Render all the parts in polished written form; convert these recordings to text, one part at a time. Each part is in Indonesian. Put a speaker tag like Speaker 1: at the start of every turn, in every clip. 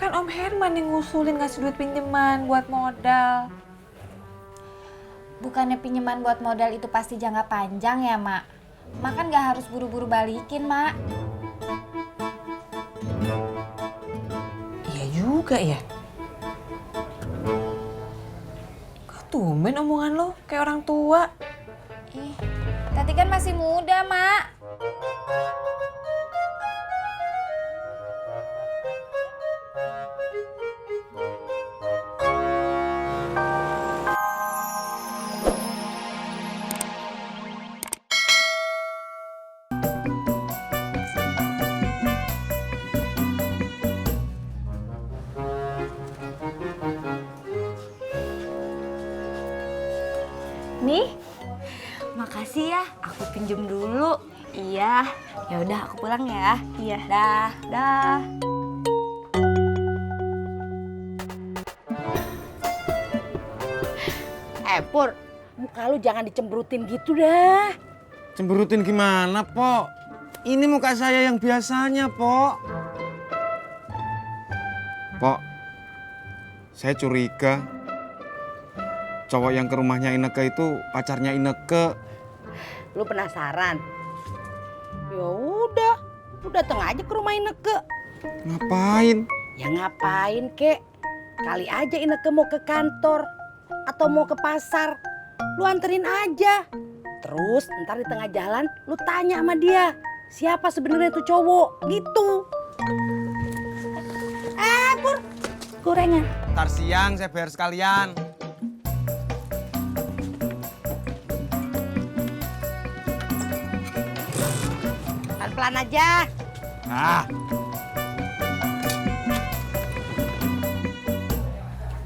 Speaker 1: Kan Om Herman yang ngusulin ngasih duit pinjaman buat modal.
Speaker 2: Bukannya pinjaman buat modal itu pasti jangka panjang ya, Mak? Mak kan gak harus buru-buru balikin, Mak.
Speaker 1: Iya juga ya. Kok tumben omongan lo kayak orang tua?
Speaker 2: Ih, Tati kan masih muda, Mak. Nih, makasih ya. Aku pinjem dulu. Iya. Ya udah, aku pulang ya. Iya. Dah, dah.
Speaker 3: Pur, muka lu jangan dicemberutin gitu dah.
Speaker 4: Cemberutin gimana, Pok? Ini muka saya yang biasanya, Pok. Pok, saya curiga cowok yang ke rumahnya Ineke itu pacarnya Ineke.
Speaker 3: Lu penasaran? Ya udah, lu datang aja ke rumah Ineke.
Speaker 4: Ngapain?
Speaker 3: Ya ngapain, Kek? Kali aja Ineke mau ke kantor atau mau ke pasar. Lu anterin aja. Terus ntar di tengah jalan lu tanya sama dia, siapa sebenarnya tuh cowok gitu. Pur, gorengan.
Speaker 4: Ntar siang saya bayar sekalian.
Speaker 3: Pelan-pelan aja.
Speaker 4: Nah,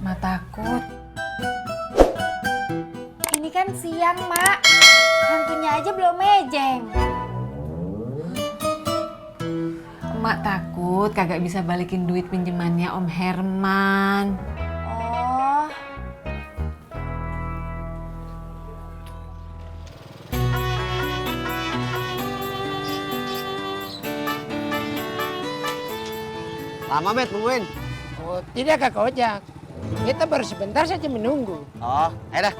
Speaker 1: Ma takut.
Speaker 2: Ini kan siang, Mak. Hantunya aja belum mejeng.
Speaker 1: Emak takut kagak bisa balikin duit pinjemannya Om Herman.
Speaker 2: Oh,
Speaker 5: Lama Bet nungguin?
Speaker 6: Oh, tidak Kak Ojak. Kita baru sebentar saja menunggu.
Speaker 5: Oh, ayo dah.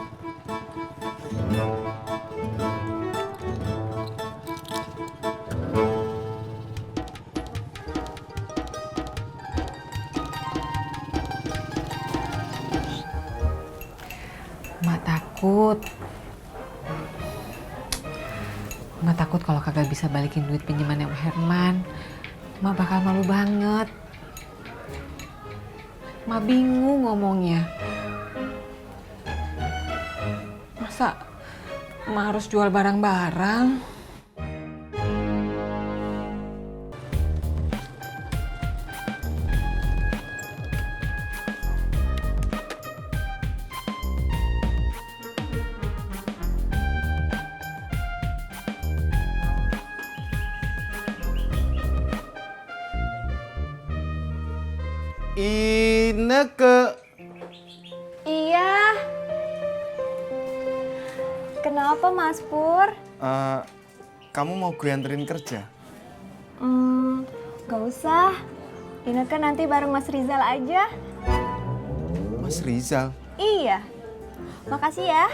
Speaker 1: Emak takut. Emak takut kalau kagak bisa balikin duit pinjamannya Om Herman. Emak bakal malu banget. Emak bingung ngomongnya. Masa emak harus jual barang-barang?
Speaker 4: Ineke.
Speaker 2: iya. Kenapa, Mas Pur?
Speaker 4: Kamu mau gue anterin kerja?
Speaker 2: Gak usah. Ineke nanti bareng Mas Rizal aja.
Speaker 4: Mas Rizal.
Speaker 2: Iya. Makasih ya.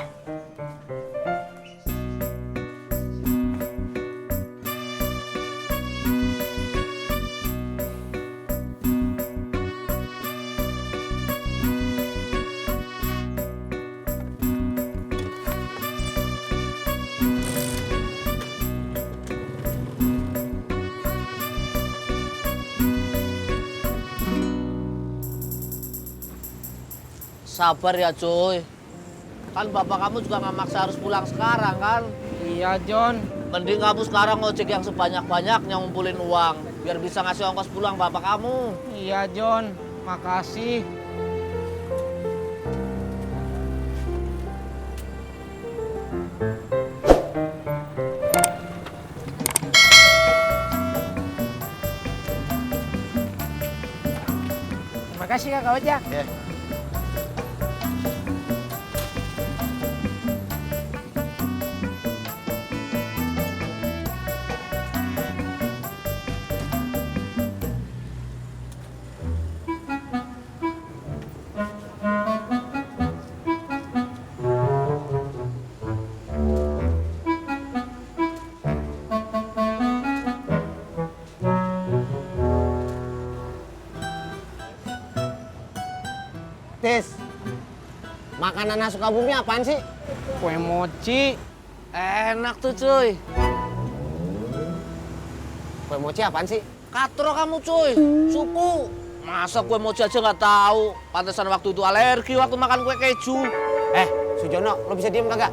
Speaker 5: Sabar ya cuy. Kan bapak kamu juga nggak maksa harus pulang sekarang kan.
Speaker 6: Iya, John.
Speaker 5: Mending kamu sekarang ngojek yang sebanyak-banyaknya ngumpulin uang. Biar bisa ngasih ongkos pulang bapak kamu.
Speaker 6: Iya, John. Makasih. Terima kasih Kak Ojak.
Speaker 5: Ya. Tis, makanan khas Sukabumi apaan sih?
Speaker 6: Kue mochi.
Speaker 5: Enak tuh cuy.
Speaker 7: Kue mochi apaan sih?
Speaker 5: Katro kamu cuy, supu. Masa kue mochi aja nggak tahu? Pantesan waktu itu alergi waktu makan kue keju.
Speaker 7: Sujono, lo bisa diem kagak?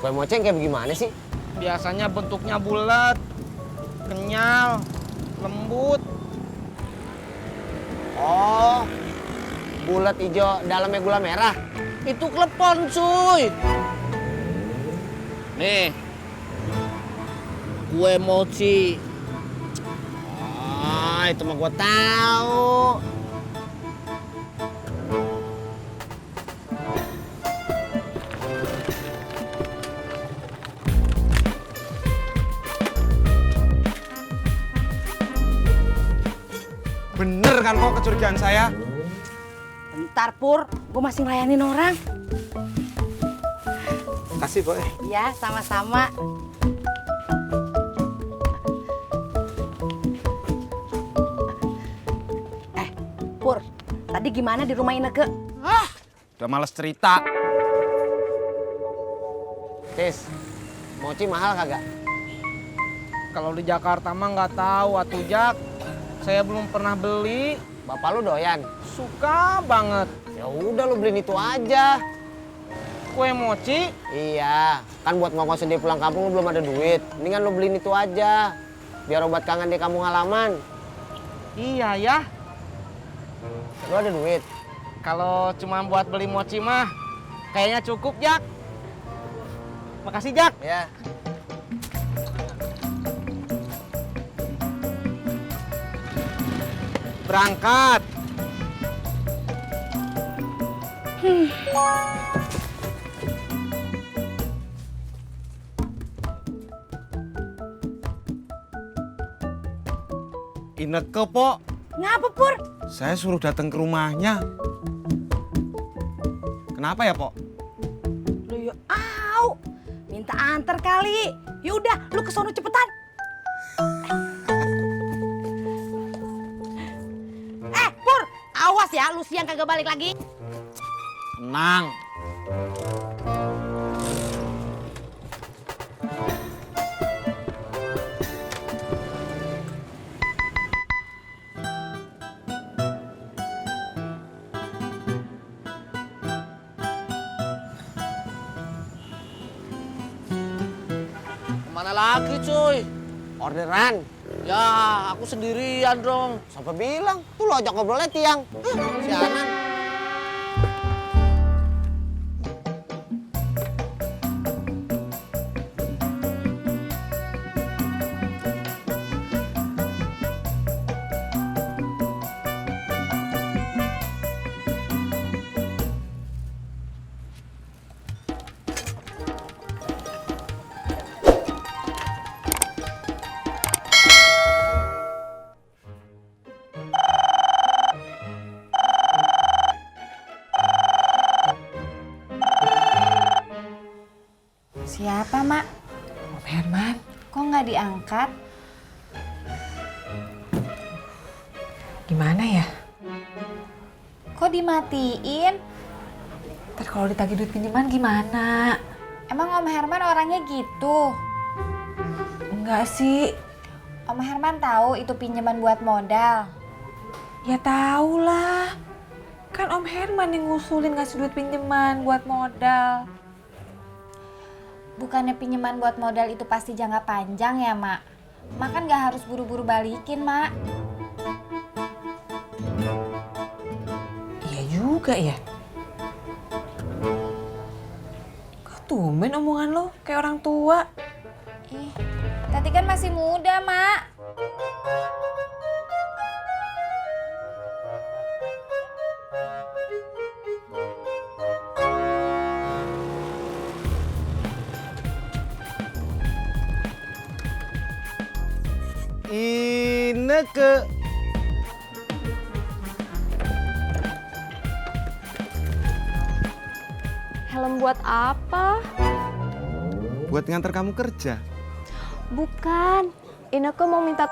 Speaker 7: Kue mochi yang kayak bagaimana sih?
Speaker 6: Biasanya bentuknya bulat, kenyal, lembut.
Speaker 7: Oh, bulat hijau, dalamnya gula merah.
Speaker 5: Itu klepon cuy. Nih, kue mochi.
Speaker 7: Ah, itu mah gua tahu.
Speaker 4: Bener kan kok kecurigaan saya?
Speaker 3: Bentar Pur, gue masih ngelayanin orang.
Speaker 4: Kasih, Boy.
Speaker 3: Ya, sama-sama. Pur, tadi gimana di rumah Ineke?
Speaker 4: Udah males cerita.
Speaker 7: Tis, mochi mahal kagak?
Speaker 6: Kalau di Jakarta mah nggak tahu atuh Jak. Saya belum pernah beli.
Speaker 7: Bapak lu doyan?
Speaker 6: Suka banget.
Speaker 7: Ya udah lu beliin itu aja.
Speaker 6: Kue mochi.
Speaker 7: Iya, kan buat ngongkosin dia pulang kampung lu belum ada duit. Mendingan lu beliin itu aja. Biar obat kangen di kampung halaman.
Speaker 6: Iya ya.
Speaker 7: Lu ada duit?
Speaker 6: Kalau cuma buat beli mochi mah kayaknya cukup Jak. Makasih Jak.
Speaker 7: Ya.
Speaker 6: Berangkat.
Speaker 4: Ineke, Pok.
Speaker 3: Ngapa Pur?
Speaker 4: Saya suruh datang ke rumahnya. Kenapa ya, Pok?
Speaker 3: Lu ya, minta antar kali. Yaudah, lu ke sono cepetan. Pur, awas ya, lu siang kagak balik lagi.
Speaker 4: Tenang.
Speaker 5: Kemana lagi cuy?
Speaker 7: Orderan.
Speaker 5: Ya, aku sendirian dong.
Speaker 7: Siapa bilang? Tuh lo ajak ngobrolnya tiang. Sianan.
Speaker 2: Siapa, Mak?
Speaker 1: Om Herman,
Speaker 2: Kok nggak diangkat?
Speaker 1: gimana ya?
Speaker 2: Kok dimatiin?
Speaker 1: Ntar kalau ditagih duit pinjaman gimana?
Speaker 2: Emang Om Herman orangnya gitu?
Speaker 1: Enggak sih.
Speaker 2: Om Herman tahu itu pinjaman buat modal.
Speaker 1: Ya tau lah. Kan Om Herman yang ngusulin ngasih duit pinjaman buat modal.
Speaker 2: Bukannya pinjaman buat modal itu pasti jangka panjang ya, Mak? Mak kan nggak harus buru-buru balikin, Mak.
Speaker 1: Iya juga ya. Kok tumben omongan lo kayak orang tua?
Speaker 2: Ih, Tati kan masih muda, Mak.
Speaker 4: Ineke.
Speaker 8: Helm buat apa?
Speaker 4: Buat ngantar kamu kerja.
Speaker 8: Bukan. Ineke mau minta